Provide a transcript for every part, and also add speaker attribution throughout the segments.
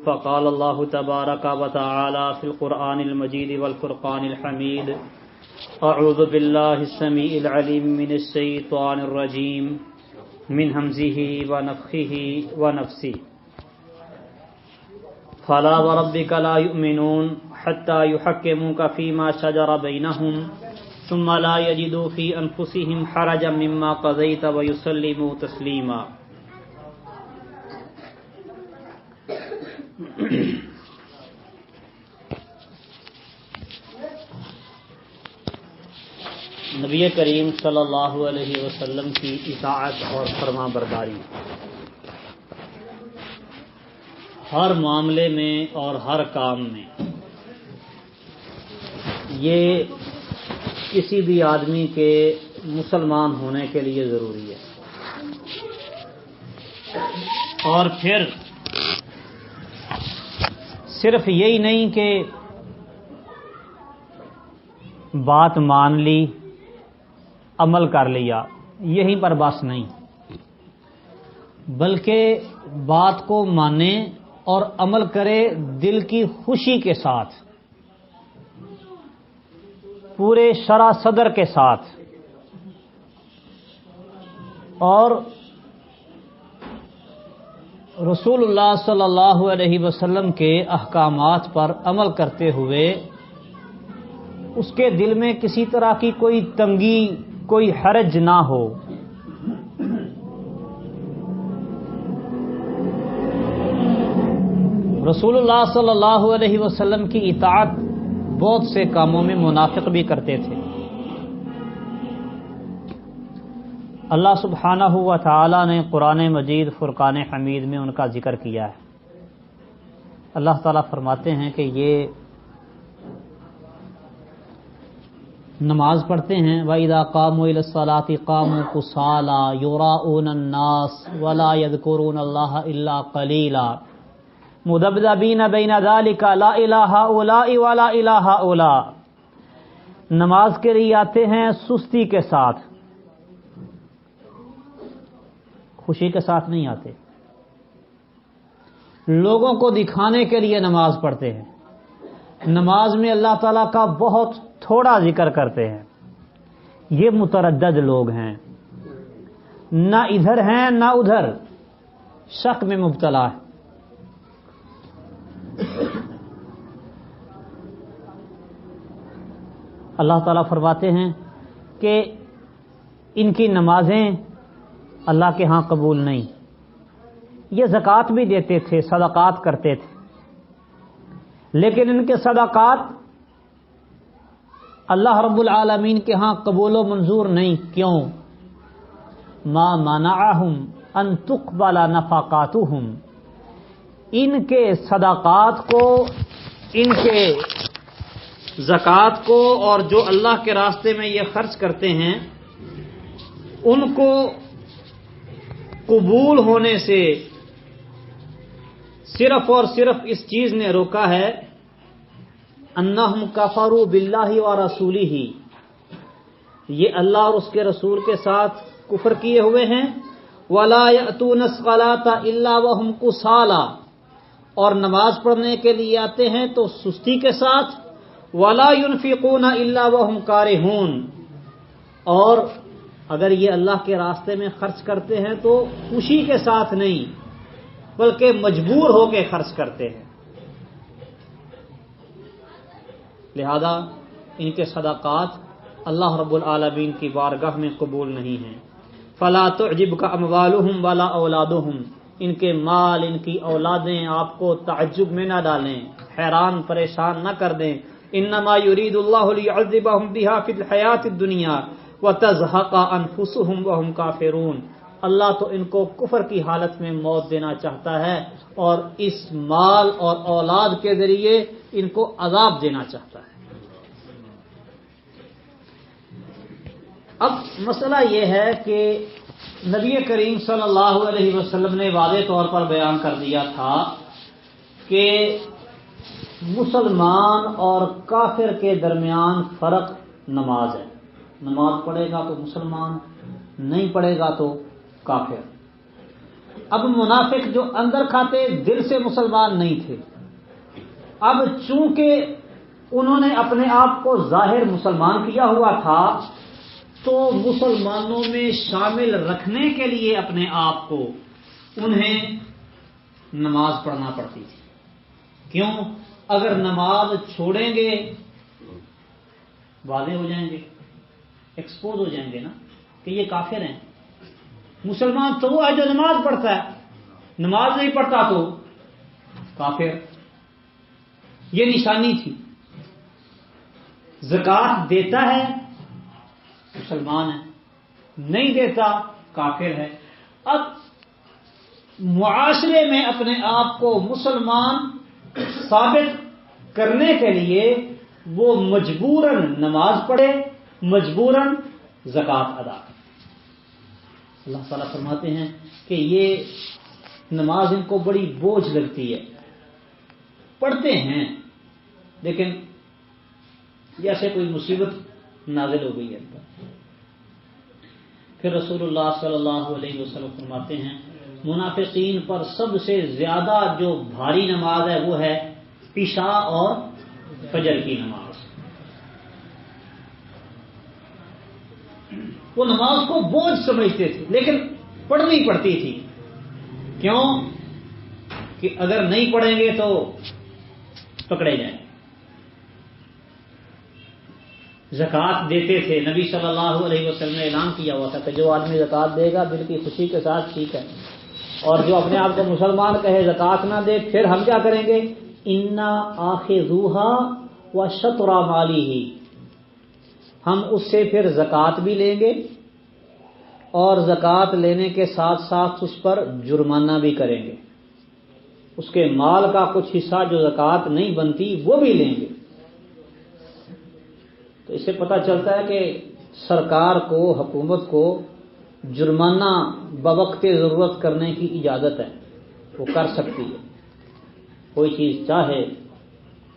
Speaker 1: فقال الله تبارك وتعالى في القرآن المجيد والفرقان الحميد أعوذ بالله السميع العليم من الشيطان الرجيم من همزه ونفخه ونفسه فلا وربك لا يؤمنون حتى يحكموك فيما شجر بينهم ثم لا يجدوا في أنفسهم حرجا مما قضيت ويسلموا تسليما. نبی کریم صلی اللہ علیہ وسلم کی اطاعت اور فرما برداری ہر معاملے میں اور ہر کام میں یہ کسی بھی آدمی کے مسلمان ہونے کے لیے ضروری ہے. اور پھر صرف یہی نہیں کہ بات مان لی عمل کر لیا یہیں پر بس نہیں، بلکہ بات کو مانے اور عمل کرے دل کی خوشی کے ساتھ، پورے شرح صدر کے ساتھ، اور رسول اللہ صلی اللہ علیہ وسلم کے احکامات پر عمل کرتے ہوئے اس کے دل میں کسی طرح کی کوئی تنگی، کوئی حرج نہ ہو. رسول اللہ صلی اللہ علیہ وسلم کی اطاعت بہت سے کاموں میں منافق بھی کرتے تھے. اللہ سبحانہ و تعالی نے قرآن مجید فرقان حمید میں ان کا ذکر کیا ہے. اللہ تعالیٰ فرماتے ہیں کہ یہ نماز پڑھتے ہیں وَإِذَا قَامُوا إِلَى الصَّلَاةِ قَامُوا كُسَالَىٰ يُرَاءُونَ النَّاسَ وَلَا يَذْكُرُونَ اللَّهَ إِلَّا قَلِيلًا مُذَبْذَبِينَ بَيْنَ ذَلِكَ لَا إِلَٰهَ هَٰؤُلَاءِ وَلَا إِلَٰهَ هَٰؤُلَاءِ. نماز کے لیے آتے ہیں سستی کے ساتھ، خوشی کے ساتھ نہیں آتے. لوگوں کو دکھانے کے لیے نماز پڑھتے ہیں. نماز میں اللہ تعالیٰ کا بہت تھوڑا ذکر کرتے ہیں. یہ متردد لوگ ہیں، نہ ادھر ہیں نہ ادھر، شک میں مبتلا ہے. اللہ تعالیٰ فرماتے ہیں کہ ان کی نمازیں اللہ کے ہاں قبول نہیں. یہ زکوٰۃ بھی دیتے تھے، صدقات کرتے تھے، لیکن ان کے صدقات اللہ رب العالمین کے ہاں قبول و منظور نہیں. کیوں؟ ما منعہم ان تقبل نفقاتہم. ان کے صدقات کو، ان کے زکوٰۃ کو، اور جو اللہ کے راستے میں یہ خرچ کرتے ہیں ان کو قبول ہونے سے صرف اور صرف اس چیز نے روکا ہے انہم کفروا باللہ ورسولہ، یہ اللہ اور اس کے رسول کے ساتھ کفر کیے ہوئے ہیں. ولا یأتون الصلاۃ الا وهم کسالى، اور نماز پڑھنے کے لیے آتے ہیں تو سستی کے ساتھ. ولا ينفقون الا وهم کارہون، اور اگر یہ اللہ کے راستے میں خرچ کرتے ہیں تو خوشی کے ساتھ نہیں بلکہ مجبور ہو کے خرچ کرتے ہیں. لہذا ان کے صدقات اللہ رب العالمین کی بارگاہ میں قبول نہیں ہیں. فلا تعجبک اموالہم ولا اولادہم، ان کے مال، ان کی اولادیں آپ کو تعجب میں نہ ڈالیں، حیران پریشان نہ کر دیں. انما یرید اللہ لیعذبہم بہا فی الحیاۃ الدنیا وتزہق انفسہم وہم کافرون. اللہ تو ان کو کفر کی حالت میں موت دینا چاہتا ہے اور اس مال اور اولاد کے ذریعے ان کو عذاب دینا چاہتا ہے. اب مسئلہ یہ ہے کہ نبی کریم صلی اللہ علیہ وسلم نے واضح طور پر بیان کر دیا تھا کہ مسلمان اور کافر کے درمیان فرق نماز ہے. نماز پڑھے گا تو مسلمان، نہیں پڑھے گا تو کافر. اب منافق جو اندر کھاتے دل سے مسلمان نہیں تھے، اب چونکہ انہوں نے اپنے آپ کو ظاہر مسلمان کیا ہوا تھا تو مسلمانوں میں شامل رکھنے کے لیے اپنے آپ کو انہیں نماز پڑھنا پڑتی تھی۔ کیوں؟ اگر نماز چھوڑیں گے واضح ہو جائیں گے، ایکسپوز ہو جائیں گے نا کہ یہ کافر ہیں۔ مسلمان تو وہ ہے جو نماز پڑھتا ہے، نماز نہیں پڑھتا تو کافر۔ یہ نشانی تھی۔ زکوٰۃ دیتا ہے مسلمان ہے، نہیں دیتا کافر ہے۔ اب معاشرے میں اپنے آپ کو مسلمان ثابت کرنے کے لیے وہ مجبوراً نماز پڑھے، مجبوراً زکوٰۃ ادا کرے۔ اللہ تعالیٰ فرماتے ہیں کہ یہ نماز ان کو بڑی بوجھ لگتی ہے، پڑھتے ہیں لیکن جیسے کوئی مصیبت نازل ہو گئی ہے۔ پھر رسول اللہ صلی اللہ علیہ وسلم فرماتے ہیں منافقین پر سب سے زیادہ جو بھاری نماز ہے وہ ہے عشاء اور فجر کی نماز۔ وہ نماز کو بوجھ سمجھتے تھے لیکن پڑھنی پڑتی تھی۔ کیوں؟ کہ اگر نہیں پڑھیں گے تو پکڑے جائیں۔ زکوٰۃ دیتے تھے، نبی صلی اللہ علیہ وسلم نے اعلان کیا ہوا تھا کہ جو آدمی زکوٰۃ دے گا دل کی خوشی کے ساتھ ٹھیک ہے، اور جو اپنے آپ کو مسلمان کہے زکوٰۃ نہ دے پھر ہم کیا کریں گے؟ انا آخذوہا وشطر مالہ، ہم اس سے پھر زکوٰۃ بھی لیں گے اور زکوٰۃ لینے کے ساتھ ساتھ اس پر جرمانہ بھی کریں گے، اس کے مال کا کچھ حصہ جو زکوٰۃ نہیں بنتی وہ بھی لیں گے۔ تو اس سے پتہ چلتا ہے کہ سرکار کو، حکومت کو جرمانہ بوقت ضرورت کرنے کی اجازت ہے، وہ کر سکتی ہے۔ کوئی چیز چاہے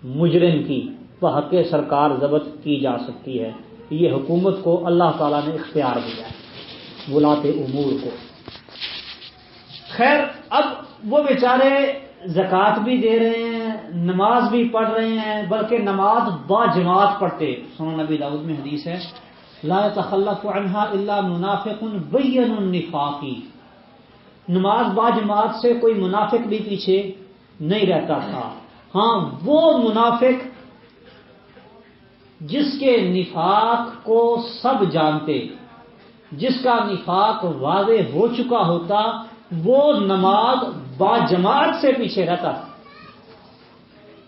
Speaker 1: مجرم کی بحق سرکار ضبط کی جا سکتی ہے، یہ حکومت کو اللہ تعالیٰ نے اختیار دیا ہے، ولاۃ امور کو۔ خیر، اب وہ بیچارے زکوٰۃ بھی دے رہے ہیں، نماز بھی پڑھ رہے ہیں، بلکہ نماز با جماعت پڑھتے۔ سنن نبی داؤد میں حدیث ہے لا يتخلف عنها الا منافق بین النفاق، نماز با جماعت سے کوئی منافق بھی پیچھے نہیں رہتا تھا۔ ہاں، وہ منافق جس کے نفاق کو سب جانتے، جس کا نفاق واضح ہو چکا ہوتا، وہ نماز با جماعت سے پیچھے رہتا تھا۔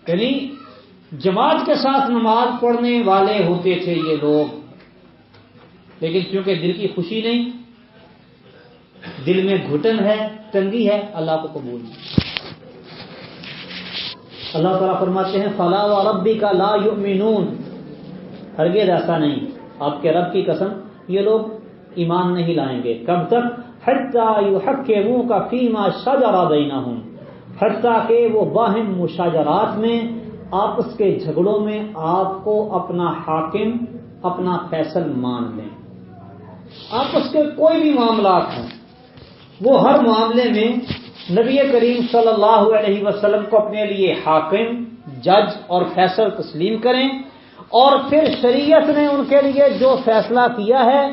Speaker 1: یعنی جماعت کے ساتھ نماز پڑھنے والے ہوتے تھے یہ لوگ، لیکن چونکہ دل کی خوشی نہیں، دل میں گھٹن ہے، تنگی ہے، اللہ کو قبول نہیں۔ اللہ تعالیٰ فرماتے ہیں فَلَا وَرَبِّكَ لَا يُؤْمِنُونَ، ہرگز ایسا نہیں، آپ کے رب کی قسم یہ لوگ ایمان نہیں لائیں گے۔ کب تک؟ حَتَّى يُحَكِّمُوكَ فِيمَا شَجَرَ بَيْنَهُمْ، حتیٰ کہ وہ باہم مشاجرات میں، آپس کے جھگڑوں میں آپ کو اپنا حاکم، اپنا فیصل مان لیں۔ آپس کے کوئی بھی معاملات ہیں، وہ ہر معاملے میں نبی کریم صلی اللہ علیہ وسلم کو اپنے لیے حاکم، جج اور فیصل تسلیم کریں، اور پھر شریعت نے ان کے لیے جو فیصلہ کیا ہے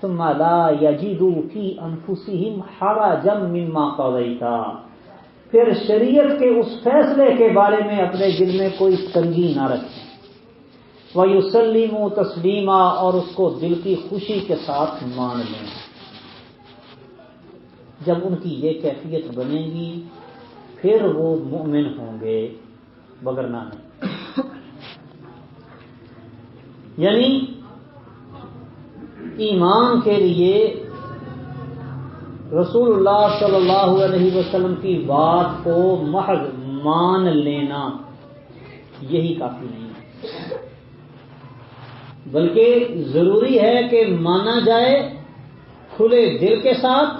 Speaker 1: ثم لا یجدوا فی انفسہم حرجا مما قضیت، پھر شریعت کے اس فیصلے کے بارے میں اپنے دل میں کوئی تنگی نہ رکھیں، وَيُسَلِّمُوا تسلیما، اور اس کو دل کی خوشی کے ساتھ مان لیں۔ جب ان کی یہ کیفیت بنے گی پھر وہ مومن ہوں گے، وگرنہ نہیں۔ یعنی ایمان کے لیے رسول اللہ صلی اللہ علیہ وسلم کی بات کو محض مان لینا یہی کافی نہیں ہے، بلکہ ضروری ہے کہ مانا جائے کھلے دل کے ساتھ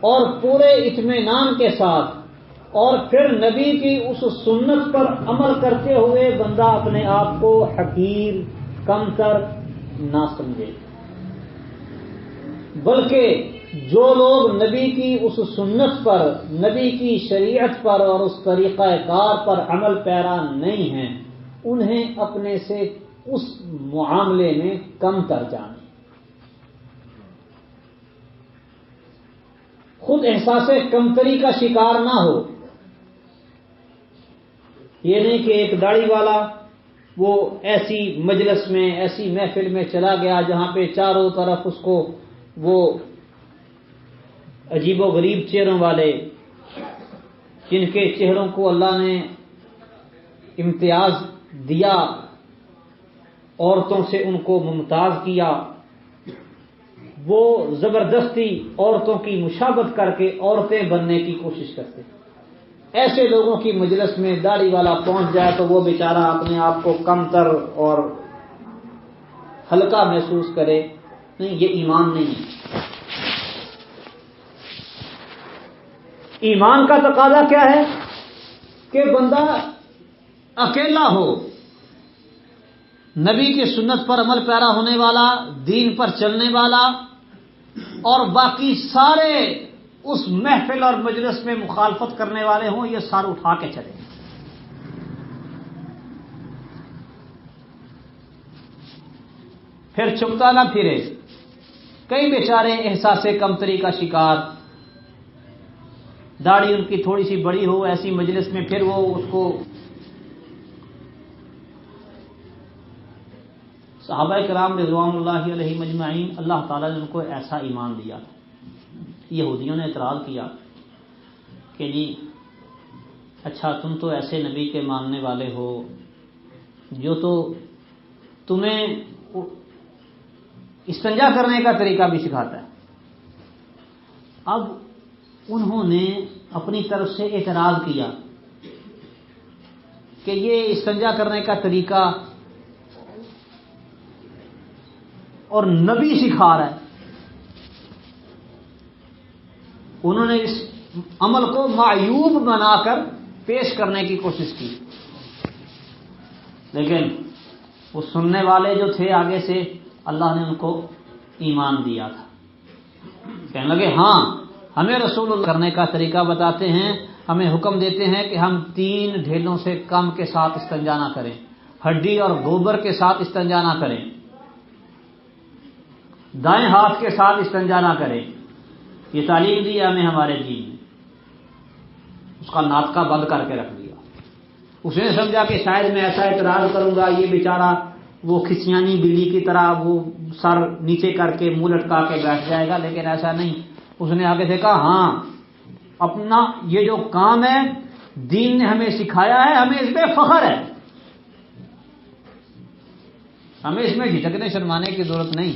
Speaker 1: اور پورے اطمینان کے ساتھ، اور پھر نبی کی اس سنت پر عمل کرتے ہوئے بندہ اپنے آپ کو حقیر، کمتر نہ سمجھے، بلکہ جو لوگ نبی کی اس سنت پر، نبی کی شریعت پر اور اس طریقہ کار پر عمل پیرا نہیں ہیں، انہیں اپنے سے اس معاملے میں کم تر جانے، خود احساس کمتری کا شکار نہ ہو۔ یہ نہیں کہ ایک داڑھی والا وہ ایسی مجلس میں، ایسی محفل میں چلا گیا جہاں پہ چاروں طرف اس کو وہ عجیب و غریب چہروں والے، جن کے چہروں کو اللہ نے امتیاز دیا، عورتوں سے ان کو ممتاز کیا، وہ زبردستی عورتوں کی مشابہت کر کے عورتیں بننے کی کوشش کرتے۔ ایسے لوگوں کی مجلس میں داڑھی والا پہنچ جائے تو وہ بیچارہ اپنے آپ کو کم تر اور ہلکا محسوس کرے، نہیں، یہ ایمان نہیں ہے۔ ایمان کا تقاضا کیا ہے کہ بندہ اکیلا ہو، نبی کی سنت پر عمل پیرا ہونے والا، دین پر چلنے والا، اور باقی سارے اس محفل اور مجلس میں مخالفت کرنے والے ہوں، یہ سار اٹھا کے چلے۔ پھر چمتا نہ پھرے۔ کئی بیچارے احساس کمتری کا شکار، داڑھی ان کی تھوڑی سی بڑی ہو ایسی مجلس میں، پھر وہ اس کو، صحابہ کرام رضوان اللہ علیہ مجمعین، اللہ تعالیٰ نے ان کو ایسا ایمان دیا۔ یہودیوں نے اعتراض کیا کہ جی اچھا تم تو ایسے نبی کے ماننے والے ہو جو تو تمہیں استنجا کرنے کا طریقہ بھی سکھاتا ہے۔ اب انہوں نے اپنی طرف سے اعتراض کیا کہ یہ استنجا کرنے کا طریقہ اور نبی سکھا رہا ہے۔ انہوں نے اس عمل کو معیوب بنا کر پیش کرنے کی کوشش کی، لیکن وہ سننے والے جو تھے آگے سے، اللہ نے ان کو ایمان دیا تھا۔ کہنے لگے ہاں ہمیں رسول اللہ کرنے کا طریقہ بتاتے ہیں، ہمیں حکم دیتے ہیں کہ ہم 3 ڈھیلوں سے کم کے ساتھ استنجا نہ کریں، ہڈی اور گوبر کے ساتھ استنجا نہ کریں، دائیں ہاتھ کے ساتھ استنجا نہ کریں۔ یہ تعلیم دی ہمیں ہمارے دین نے۔ اس کا ناطقہ بند کر کے رکھ دیا۔ اس نے سمجھا کہ شاید میں ایسا اعتراض کروں گا یہ بیچارہ وہ کھسیانی بلی کی طرح وہ سر نیچے کر کے منہ لٹکا کے بیٹھ جائے گا، لیکن ایسا نہیں۔ اس نے آگے سے کہا ہاں اپنا یہ جو کام ہے دین نے ہمیں سکھایا ہے، ہمیں اس میں فخر ہے، ہمیں اس میں جھجکنے شرمانے کی ضرورت نہیں۔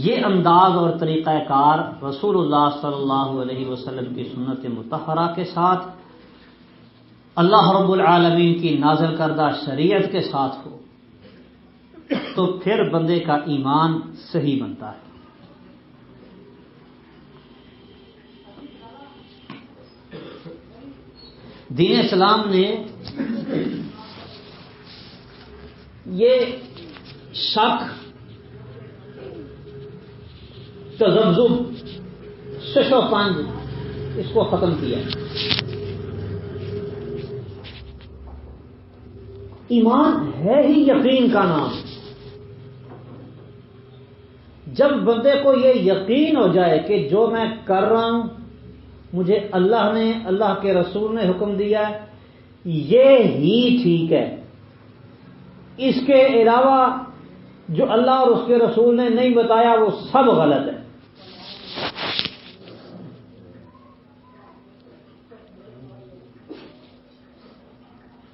Speaker 1: یہ انداز اور طریقہ کار رسول اللہ صلی اللہ علیہ وسلم کی سنت مطہرہ کے ساتھ، اللہ رب العالمین کی نازل کردہ شریعت کے ساتھ ہو تو پھر بندے کا ایمان صحیح بنتا ہے۔ دین اسلام نے یہ شک، تذبذب، شش و پنج اس کو ختم کیا۔ ایمان ہے ہی یقین کا نام۔ جب بندے کو یہ یقین ہو جائے کہ جو میں کر رہا ہوں مجھے اللہ نے، اللہ کے رسول نے حکم دیا ہے، یہ ہی ٹھیک ہے، اس کے علاوہ جو اللہ اور اس کے رسول نے نہیں بتایا وہ سب غلط ہے۔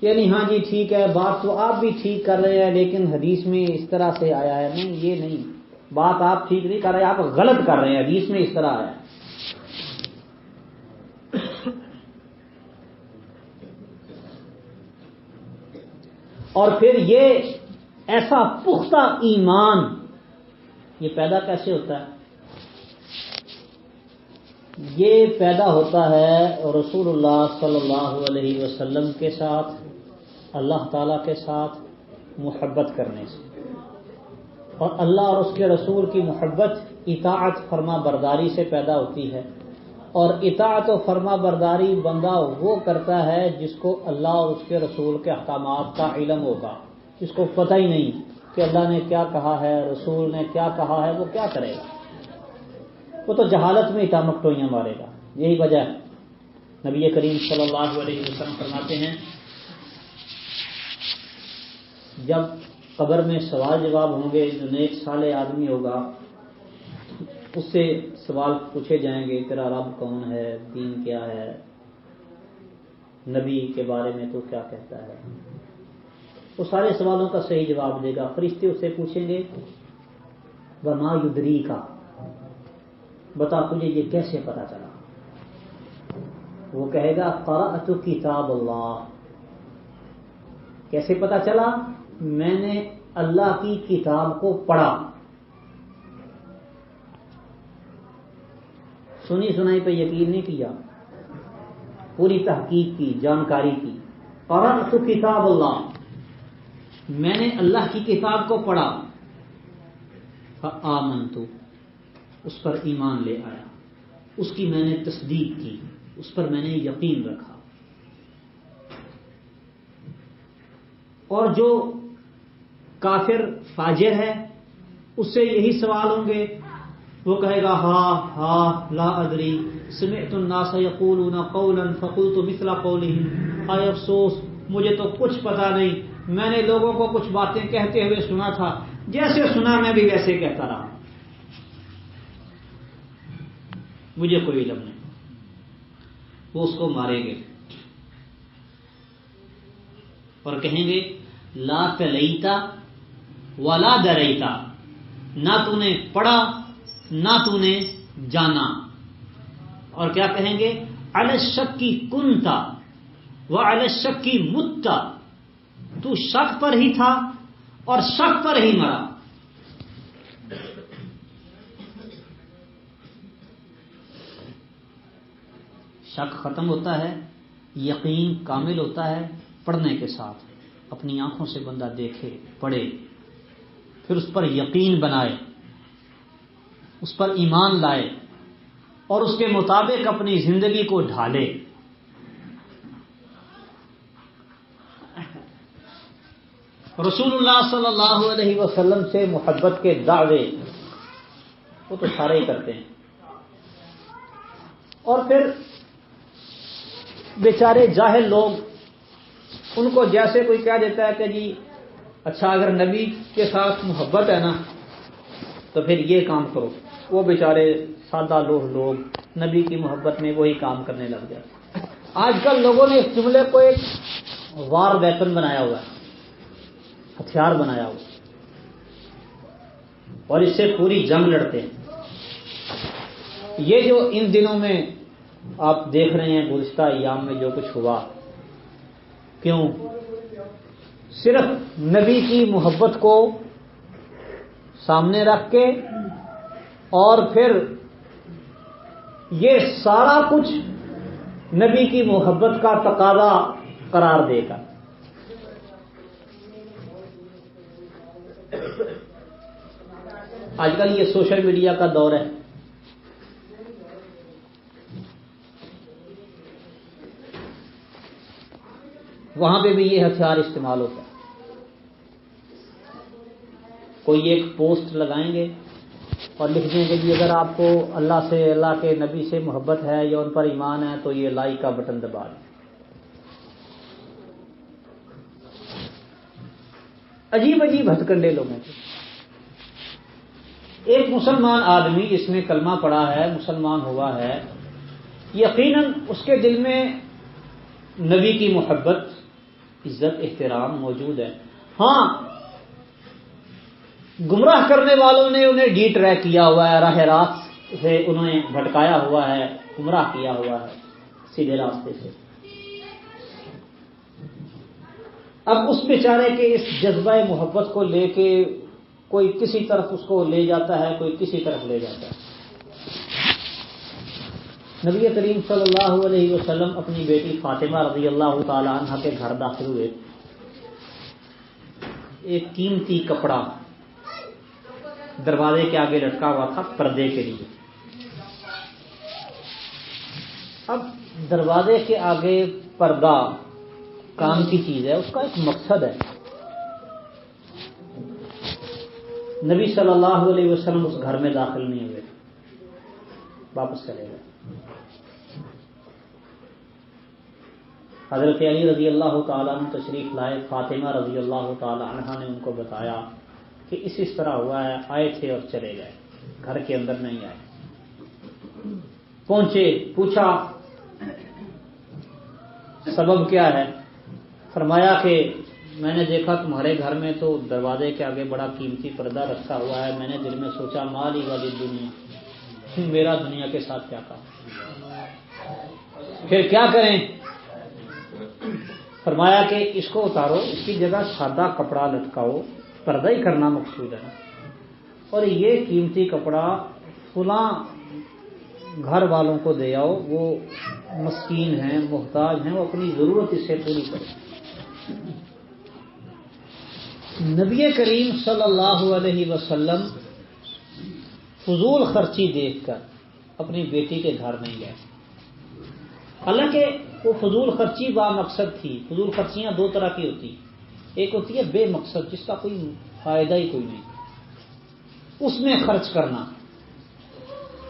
Speaker 1: یعنی ہاں جی ٹھیک ہے، بات تو آپ بھی ٹھیک کر رہے ہیں لیکن حدیث میں اس طرح سے آیا ہے، نہیں یہ نہیں، بات آپ ٹھیک نہیں کر رہے، آپ غلط کر رہے ہیں، حدیث میں اس طرح آیا ہے۔ اور پھر یہ ایسا پختہ ایمان یہ پیدا کیسے ہوتا ہے؟ یہ پیدا ہوتا ہے رسول اللہ صلی اللہ علیہ وسلم کے ساتھ، اللہ تعالی کے ساتھ محبت کرنے سے۔ اور اللہ اور اس کے رسول کی محبت اطاعت فرما برداری سے پیدا ہوتی ہے، اور اطاعت و فرما برداری بندہ وہ کرتا ہے جس کو اللہ اور اس کے رسول کے احکامات کا علم ہوگا، جس کو پتہ ہی نہیں کہ اللہ نے کیا کہا ہے، رسول نے کیا کہا ہے، وہ کیا کرے گا؟ وہ تو جہالت میں ٹامک ٹوئیاں مارے گا۔ یہی وجہ ہے نبی کریم صلی اللہ علیہ وسلم فرماتے ہیں جب قبر میں سوال جواب ہوں گے، جو نیک صالح آدمی ہوگا اس سے سوال پوچھے جائیں گے، تیرا رب کون ہے، دین کیا ہے، نبی کے بارے میں تو کیا کہتا ہے، وہ سارے سوالوں کا صحیح جواب دے گا۔ فرشتے اس سے پوچھیں گے وما یدریک، بتا تجھے یہ کیسے پتا چلا؟ وہ کہے گا قرأت کتاب اللہ، کیسے پتا چلا؟ میں نے اللہ کی کتاب کو پڑھا، سنی سنائی پہ یقین نہیں کیا، پوری تحقیق کی، جانکاری کی۔ قرأت کتاب اللہ، میں نے اللہ کی کتاب کو پڑھا، فآمنت، اس پر ایمان لے آیا، اس کی میں نے تصدیق کی، اس پر میں نے یقین رکھا۔ اور جو کافر فاجر ہے اس سے یہی سوال ہوں گے، وہ کہے گا ہا لا ادری سمعت الناس یقولون قولا فقلت مثل قولهم، ہائے افسوس مجھے تو کچھ پتا نہیں، میں نے لوگوں کو کچھ باتیں کہتے ہوئے سنا تھا، جیسے سنا میں بھی ویسے کہتا رہا، مجھے کوئی علم نہیں۔ وہ اس کو ماریں گے اور کہیں گے لا تلیتا ولا دریتا، نہ تو نے پڑھا نہ تو نے جانا۔ اور کیا کہیں گے؟ علی الشک کنتا وعلی الشک متا، تو شک پر ہی تھا اور شک پر ہی مرا۔ شک ختم ہوتا ہے، یقین کامل ہوتا ہے پڑھنے کے ساتھ۔ اپنی آنکھوں سے بندہ دیکھے، پڑھے، پھر اس پر یقین بنائے، اس پر ایمان لائے اور اس کے مطابق اپنی زندگی کو ڈھالے۔ رسول اللہ صلی اللہ علیہ وسلم سے محبت کے دعوے وہ تو سارے ہی کرتے ہیں، اور پھر بیچارے جاہل لوگ، ان کو جیسے کوئی کہہ دیتا ہے کہ جی اچھا اگر نبی کے ساتھ محبت ہے نا تو پھر یہ کام کرو، وہ بیچارے سادہ لوگ نبی کی محبت میں وہی کام کرنے لگ جاتے۔ آج کل لوگوں نے اس جملے کو ایک وار ویپن بنایا ہوا ہے، ہتھیار بنایا ہوا، اور اس سے پوری جنگ لڑتے ہیں۔ یہ جو ان دنوں میں آپ دیکھ رہے ہیں گزشتہ ایام میں جو کچھ ہوا، کیوں؟ صرف نبی کی محبت کو سامنے رکھ کے اور پھر یہ سارا کچھ نبی کی محبت کا تقاضا قرار دے گا۔ آج کل یہ سوشل میڈیا کا دور ہے، وہاں پہ بھی یہ ہتھیار استعمال ہوتا ہے۔ کوئی ایک پوسٹ لگائیں گے اور لکھ دیں گے کہ اگر آپ کو اللہ سے، اللہ کے نبی سے محبت ہے یا ان پر ایمان ہے تو یہ لائک کا بٹن دبا دیں۔ عجیب عجیب ہتھکنڈے لوگوں کے۔ ایک مسلمان آدمی جس نے کلمہ پڑھا ہے، مسلمان ہوا ہے، یقیناً اس کے دل میں نبی کی محبت، عزت، احترام موجود ہے۔ ہاں، گمراہ کرنے والوں نے انہیں ڈی ٹریک کیا ہوا ہے، راہ راست سے انہیں بھٹکایا ہوا ہے، گمراہ کیا ہوا ہے سیدھے راستے سے۔ اب اس بیچارے کے اس جذبہ محبت کو لے کے کوئی کسی طرف اس کو لے جاتا ہے، کوئی کسی طرف لے جاتا ہے۔ نبی کریم صلی اللہ علیہ وسلم اپنی بیٹی فاطمہ رضی اللہ تعالی عنہ کے گھر داخل ہوئے۔ ایک قیمتی کپڑا دروازے کے آگے لٹکا ہوا تھا پردے کے لیے. اب دروازے کے آگے پردہ کام کی چیز ہے، اس کا ایک مقصد ہے. نبی صلی اللہ علیہ وسلم اس گھر میں داخل نہیں ہوئے، واپس چلے گئے. حضرت علی رضی اللہ تعالیٰ عنہ تشریف لائے. فاطمہ رضی اللہ تعالیٰ عنہ نے ان کو بتایا کہ اس طرح ہوا ہے، آئے تھے اور چلے گئے، گھر کے اندر نہیں آئے. پہنچے، پوچھا سبب کیا ہے؟ فرمایا کہ میں نے دیکھا تمہارے گھر میں تو دروازے کے آگے بڑا قیمتی پردہ رکھا ہوا ہے، میں نے دل میں سوچا مالی والی دنیا، میرا دنیا کے ساتھ کیا کام، پھر کیا کریں؟ فرمایا کہ اس کو اتارو، اس کی جگہ سادہ کپڑا لٹکاؤ، پردہ ہی کرنا مقصود ہے، اور یہ قیمتی کپڑا فلاں گھر والوں کو دے آؤ، وہ مسکین ہیں، محتاج ہیں، وہ اپنی ضرورت اس سے پوری کریں. نبی کریم صلی اللہ علیہ وسلم فضول خرچی دیکھ کر اپنی بیٹی کے گھر نہیں گئے. حالانکہ وہ فضول خرچی با مقصد تھی. فضول خرچیاں دو طرح کی ہوتی، ایک ہوتی ہے بے مقصد، جس کا کوئی فائدہ ہی کوئی نہیں، اس میں خرچ کرنا،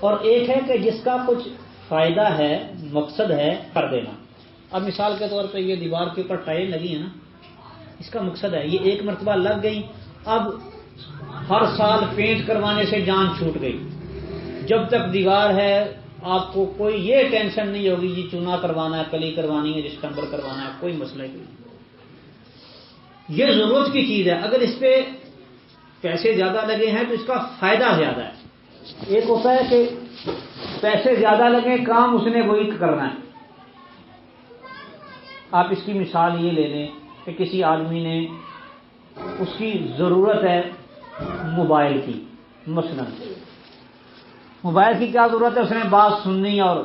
Speaker 1: اور ایک ہے کہ جس کا کچھ فائدہ ہے، مقصد ہے، کر دینا. اب مثال کے طور پہ یہ دیوار کے اوپر ٹائل لگی ہیں نا، اس کا مقصد ہے، یہ ایک مرتبہ لگ گئی، اب ہر سال پینٹ کروانے سے جان چھوٹ گئی. جب تک دیوار ہے آپ کو کوئی یہ ٹینشن نہیں ہوگی جی چونا کروانا ہے، کلی کروانی ہے، ڈسٹمبر کروانا ہے، کوئی مسئلہ ہی نہیں. یہ ضرورت کی چیز ہے. اگر اس پہ پیسے زیادہ لگے ہیں تو اس کا فائدہ زیادہ ہے. ایک ہوتا ہے کہ پیسے زیادہ لگے، کام اس نے وہی کرنا ہے. آپ اس کی مثال یہ لے لیں کہ کسی آدمی نے، اس کی ضرورت ہے موبائل کی، مثلا موبائل کی کیا ضرورت ہے؟ اس نے بات سننی اور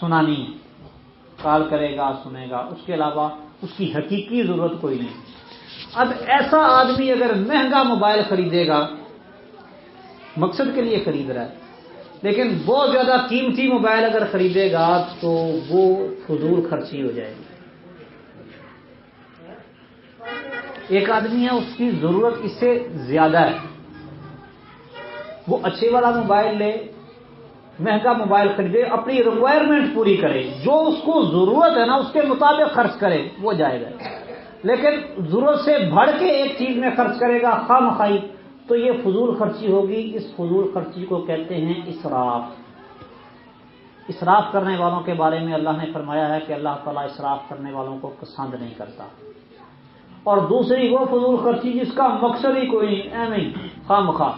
Speaker 1: سنانی ہے، کال کرے گا، سنے گا، اس کے علاوہ اس کی حقیقی ضرورت کوئی نہیں. اب ایسا آدمی اگر مہنگا موبائل خریدے گا، مقصد کے لیے خرید رہا ہے، لیکن بہت زیادہ قیمتی موبائل اگر خریدے گا تو وہ فضول خرچی ہو جائے گی. ایک آدمی ہے، اس کی ضرورت اس سے زیادہ ہے، وہ اچھے والا موبائل لے، مہنگا موبائل خریدے، اپنی ریکوائرمنٹ پوری کرے، جو اس کو ضرورت ہے نا اس کے مطابق خرچ کرے، وہ جائے گا. لیکن ضرورت سے بڑھ کے ایک چیز میں خرچ کرے گا خواہ مخواہی، تو یہ فضول خرچی ہوگی. اس فضول خرچی کو کہتے ہیں اسراف. اسراف کرنے والوں کے بارے میں اللہ نے فرمایا ہے کہ اللہ تعالیٰ اسراف کرنے والوں کو پسند نہیں کرتا. اور دوسری وہ فضول خرچی جس کا مقصد ہی کوئی نہیں، نہیں خواہ مخواہ.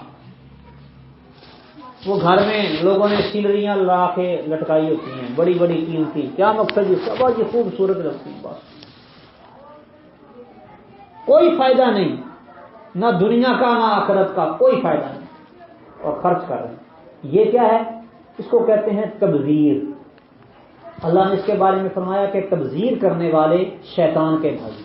Speaker 1: وہ گھر میں لوگوں نے سیلریاں لا کے لٹکائی ہوتی ہیں بڑی بڑی قیمتی، کیا مقصد اس کا؟ بس یہ خوبصورت لگتی، بس کوئی فائدہ نہیں، نہ دنیا کا نہ آخرت کا، کوئی فائدہ نہیں، اور خرچ کر رہے ہیں. یہ کیا ہے؟ اس کو کہتے ہیں تبذیر. اللہ نے اس کے بارے میں فرمایا کہ تبذیر کرنے والے شیطان کے بھائی.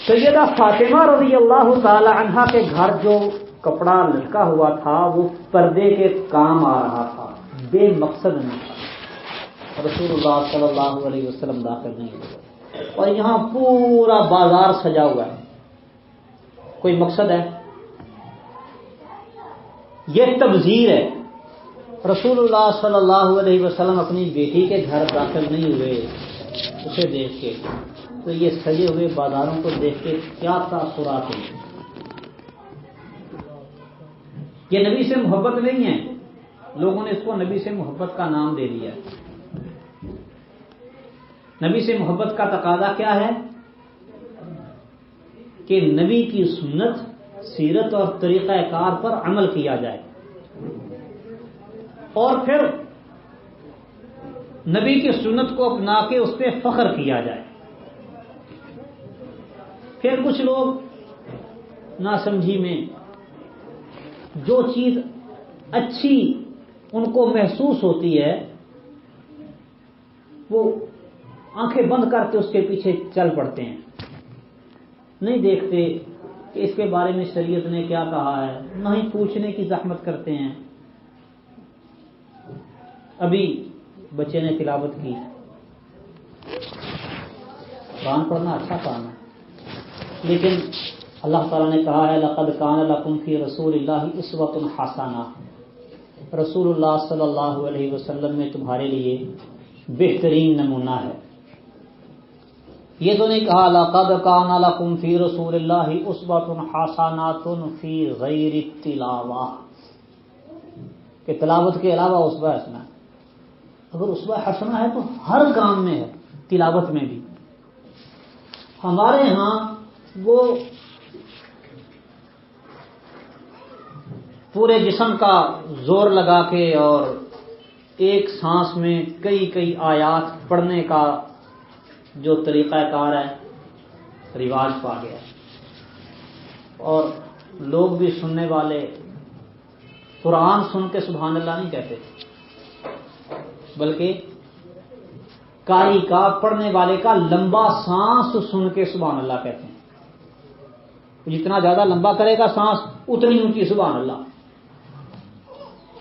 Speaker 1: سیدہ فاطمہ رضی اللہ تعالی عنہا کے گھر جو کپڑا لٹکا ہوا تھا وہ پردے کے کام آ رہا تھا، بے مقصد نہیں تھا. رسول اللہ صلی اللہ علیہ وسلم داخل نہیں ہوئے، اور یہاں پورا بازار سجا ہوا ہے، کوئی مقصد ہے؟ یہ تبذیر ہے. رسول اللہ صلی اللہ علیہ وسلم اپنی بیٹی کے گھر داخل نہیں ہوئے اسے دیکھ کے، تو یہ سجے ہوئے بازاروں کو دیکھ کے کیا تاثرات ہوئی؟ یہ نبی سے محبت نہیں ہے، لوگوں نے اس کو نبی سے محبت کا نام دے دیا. نبی سے محبت کا تقاضا کیا ہے؟ کہ نبی کی سنت، سیرت اور طریقہ کار پر عمل کیا جائے، اور پھر نبی کی سنت کو اپنا کے اس پہ فخر کیا جائے. پھر کچھ لوگ ناسمجھی میں جو چیز اچھی ان کو محسوس ہوتی ہے وہ آنکھیں بند کر کے اس کے پیچھے چل پڑتے ہیں، نہیں دیکھتے کہ اس کے بارے میں شریعت نے کیا کہا ہے، نہ ہی پوچھنے کی زحمت کرتے ہیں۔ ابھی بچے نے تلاوت کی، قرآن پڑھنا اچھا کام ہے، لیکن اللہ تعالیٰ نے کہا ہے لقد کان لکم فی رسول اللہ اسوۃ حسنہ، رسول اللہ صلی اللہ علیہ وسلم میں تمہارے لیے بہترین نمونہ ہے۔ یہ تو نہیں کہا لقد کان لکم فی رسول اللہ اسوۃ حسنۃ فی غیر التلاوہ، کہ تلاوت کے علاوہ اسوہ حسنہ ہے۔ اگر اسوہ حسنہ ہے تو ہر کام میں ہے، تلاوت میں بھی۔ ہمارے ہاں وہ پورے جسم کا زور لگا کے اور ایک سانس میں کئی کئی آیات پڑھنے کا جو طریقہ کار ہے رواج پا گیا، اور لوگ بھی سننے والے قرآن سن کے سبحان اللہ نہیں کہتے، بلکہ قاری کا، پڑھنے والے کا لمبا سانس سن کے سبحان اللہ کہتے ہیں۔ جتنا زیادہ لمبا کرے گا سانس اتنی اونچی سبحان اللہ،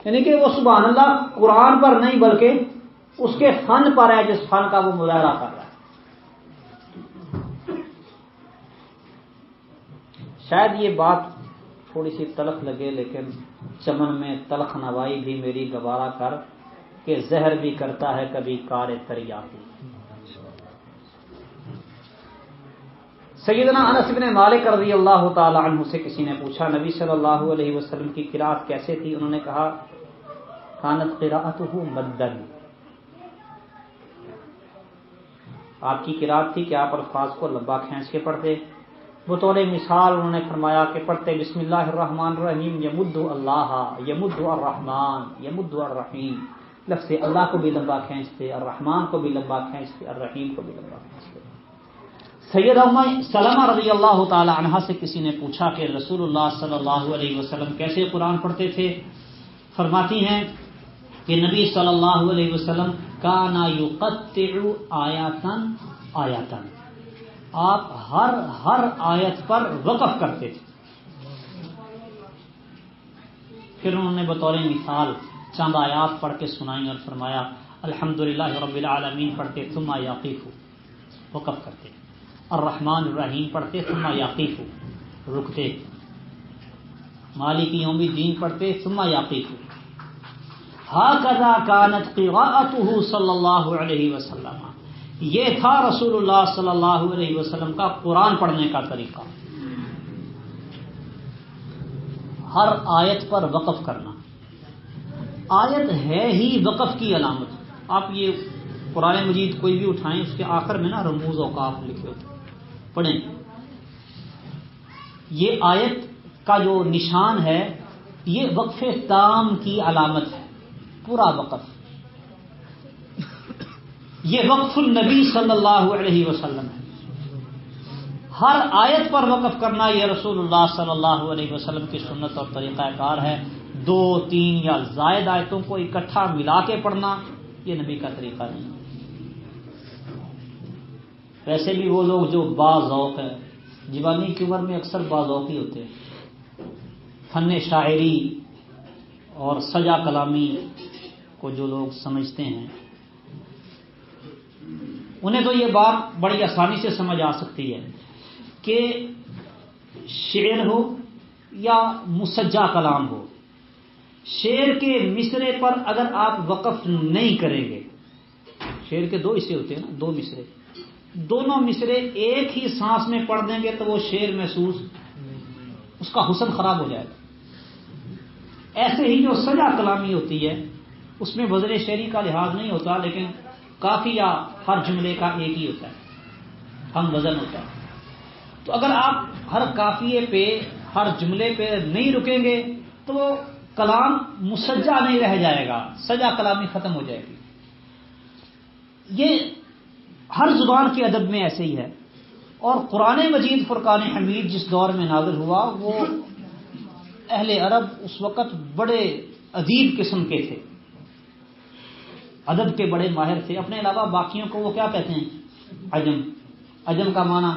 Speaker 1: یعنی کہ وہ سبحان اللہ قرآن پر نہیں بلکہ اس کے فن پر ہے جس فن کا وہ مظاہرہ کر رہا ہے۔ شاید یہ بات تھوڑی سی تلخ لگے، لیکن چمن میں تلخ نوائی بھی میری گوارا کر، کہ زہر بھی کرتا ہے کبھی کار تریاقی۔ سیدنا انس بن مالک رضی اللہ تعالی عنہ سے کسی نے پوچھا نبی صلی اللہ علیہ وسلم کی قرأت کیسے تھی؟ انہوں نے کہا کانت قراءتہ مدن، آپ کی قرأت تھی کہ آپ الفاظ کو لمبا کھینچ کے پڑھتے۔ بطور مثال انہوں نے فرمایا کہ پڑھتے بسم اللہ الرحمن الرحیم یمد اللہ یمد الرحمن یمد الرحیم، لفظ اللہ کو بھی لمبا کھینچتے، الرحمن کو بھی لمبا کھینچتے، الرحیم کو بھی لمبا کھینچتے۔ سیدہ ام سلمہ رضی اللہ تعالی عنہا سے کسی نے پوچھا کہ رسول اللہ صلی اللہ علیہ وسلم کیسے قرآن پڑھتے تھے؟ فرماتی ہیں کہ نبی صلی اللہ علیہ وسلم کان یقطع آیاتن آیاتن، آپ ہر آیت پر وقف کرتے تھے۔ پھر انہوں نے بطور مثال چند آیات پڑھ کے سنائی اور فرمایا الحمدللہ رب العالمین پڑھتے ثم یقف، وقف کرتے، الرحمن الرحیم پڑھتے ثم یقف، رکتے، مالک یوم الدین پڑھتے ثم یقف۔ ھکذا کانت قراءتہ صلی اللہ علیہ وسلم، یہ تھا رسول اللہ صلی اللہ علیہ وسلم کا قرآن پڑھنے کا طریقہ، ہر آیت پر وقف کرنا۔ آیت ہے ہی وقف کی علامت۔ آپ یہ قرآن مجید کوئی بھی اٹھائیں، اس کے آخر میں نا رموز اوقاف لکھے ہوتے، پڑھیں۔ یہ آیت کا جو نشان ہے یہ وقف تام کی علامت ہے، پورا وقف۔ یہ وقف النبی صلی اللہ علیہ وسلم ہے، ہر آیت پر وقف کرنا یہ رسول اللہ صلی اللہ علیہ وسلم کی سنت اور طریقہ کار ہے۔ 2 3 یا زائد آیتوں کو اکٹھا ملا کے پڑھنا یہ نبی کا طریقہ نہیں۔ ویسے بھی وہ لوگ جو باذوق ہے، جوانی کی عمر میں اکثر باذوقی ہوتے ہیں، فن شاعری اور سجا کلامی کو جو لوگ سمجھتے ہیں انہیں تو یہ بات بڑی آسانی سے سمجھ آ سکتی ہے کہ شعر ہو یا مسجع کلام ہو، شعر کے مصرے پر اگر آپ وقف نہیں کریں گے، شعر کے 2 حصے ہوتے ہیں نا، 2 مصرے، دونوں مصرے ایک ہی سانس میں پڑھ دیں گے تو وہ شعر محسوس، اس کا حسن خراب ہو جائے گا۔ ایسے ہی جو سجع کلامی ہوتی ہے اس میں وزن شعری کا لحاظ نہیں ہوتا، لیکن قافیہ ہر جملے کا ایک ہی ہوتا ہے، ہم وزن ہوتا ہے۔ تو اگر آپ ہر قافیے پہ، ہر جملے پہ نہیں رکیں گے تو وہ کلام مسجع نہیں رہ جائے گا، سجع کلامی ختم ہو جائے گی۔ یہ ہر زبان کے ادب میں ایسے ہی ہے۔ اور قرآن مجید فرقان حمید جس دور میں نازل ہوا وہ اہل عرب اس وقت بڑے ادیب قسم کے تھے، ادب کے بڑے ماہر تھے۔ اپنے علاوہ باقیوں کو وہ کیا کہتے ہیں؟ عجم۔ عجم کا معنی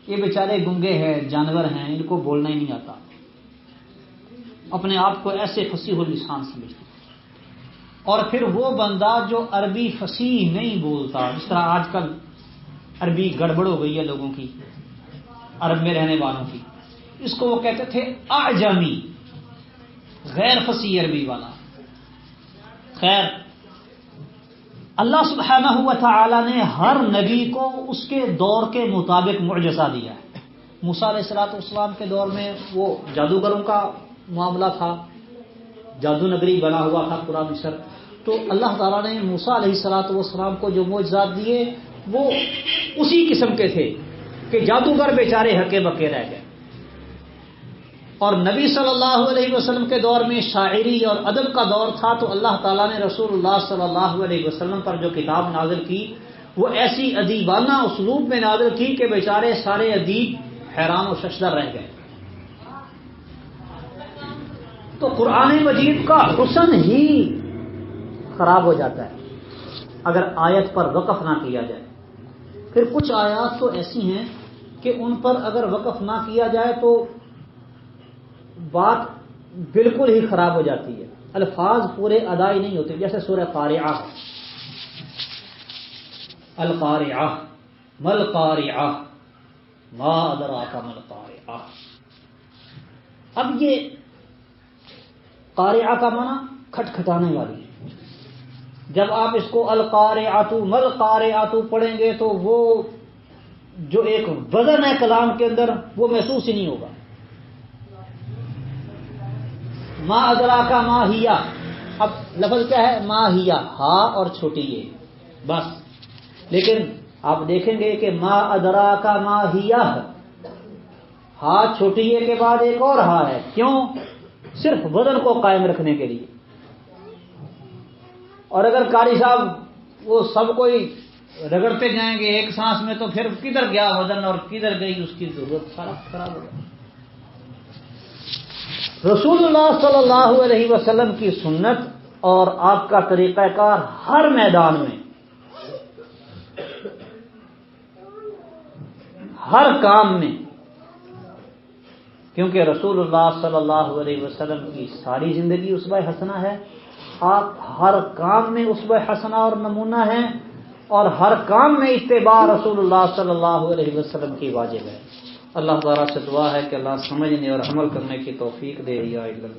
Speaker 1: یہ بیچارے گنگے ہیں، جانور ہیں، ان کو بولنا ہی نہیں آتا، اپنے آپ کو ایسے فصیح اللسان سمجھتے. اور پھر وہ بندہ جو عربی فصیح نہیں بولتا، جس طرح آج کل عربی گڑبڑ ہو گئی ہے لوگوں کی، عرب میں رہنے والوں کی، اس کو وہ کہتے تھے اعجمی، غیر فصیح عربی والا. خیر، اللہ سبحانہ و تعالی نے ہر نبی کو اس کے دور کے مطابق معجزہ دیا ہے. موسیٰ علیہ الصلوۃ والسلام کے دور میں وہ جادوگروں کا معاملہ تھا، جادو نگری بنا ہوا تھا پورا مصر. تو اللہ تعالیٰ نے موسیٰ علیہ الصلوۃ والسلام کو جو معجزات دیے وہ اسی قسم کے تھے کہ جادوگر بیچارے ہکے بکے رہ گئے. اور نبی صلی اللہ علیہ وسلم کے دور میں شاعری اور ادب کا دور تھا، تو اللہ تعالیٰ نے رسول اللہ صلی اللہ علیہ وسلم پر جو کتاب نازل کی وہ ایسی ادیبانہ اسلوب میں نازل کی کہ بیچارے سارے ادیب حیران و ششدر رہ گئے. تو قرآن مجید کا حسن ہی خراب ہو جاتا ہے اگر آیت پر وقف نہ کیا جائے. پھر کچھ آیات تو ایسی ہیں کہ ان پر اگر وقف نہ کیا جائے تو بات بالکل ہی خراب ہو جاتی ہے، الفاظ پورے ادا ہی نہیں ہوتے. جیسے سورہ قارعہ، القارعہ مل قارعہ ما ادراک مل قارعہ. اب یہ قارعہ کا معنی کھٹکھٹانے والی. جب آپ اس کو القارعۃ مل قارعۃ پڑھیں گے تو وہ جو ایک وزن ہے کلام کے اندر وہ محسوس ہی نہیں ہوگا. ما ادراک ما ہیا، اب لفظ کیا ہے؟ ما ہیا، ہا اور چھوٹی یہ بس. لیکن آپ دیکھیں گے کہ ما ادراک ما ہیا، ہا چھوٹی یہ کے بعد ایک اور ہا ہے. کیوں؟ صرف وزن کو قائم رکھنے کے لیے. اور اگر قاری صاحب وہ سب کوئی رگڑتے جائیں گے ایک سانس میں تو پھر کدھر گیا وزن اور کدھر گئی اس کی ضرورت، سارا خراب ہو گیا. رسول اللہ صلی اللہ علیہ وسلم کی سنت اور آپ کا طریقہ کار ہر میدان میں، ہر کام میں، کیونکہ رسول اللہ صلی اللہ علیہ وسلم کی ساری زندگی اسوہ حسنہ ہے. آپ ہر کام میں اسوہ حسنہ اور نمونہ ہیں، اور ہر کام میں اتباع رسول اللہ صلی اللہ علیہ وسلم کی واجب ہے. اللہ تعالیٰ سے دعا ہے کہ اللہ سمجھنے اور عمل کرنے کی توفیق دے. یا اللہ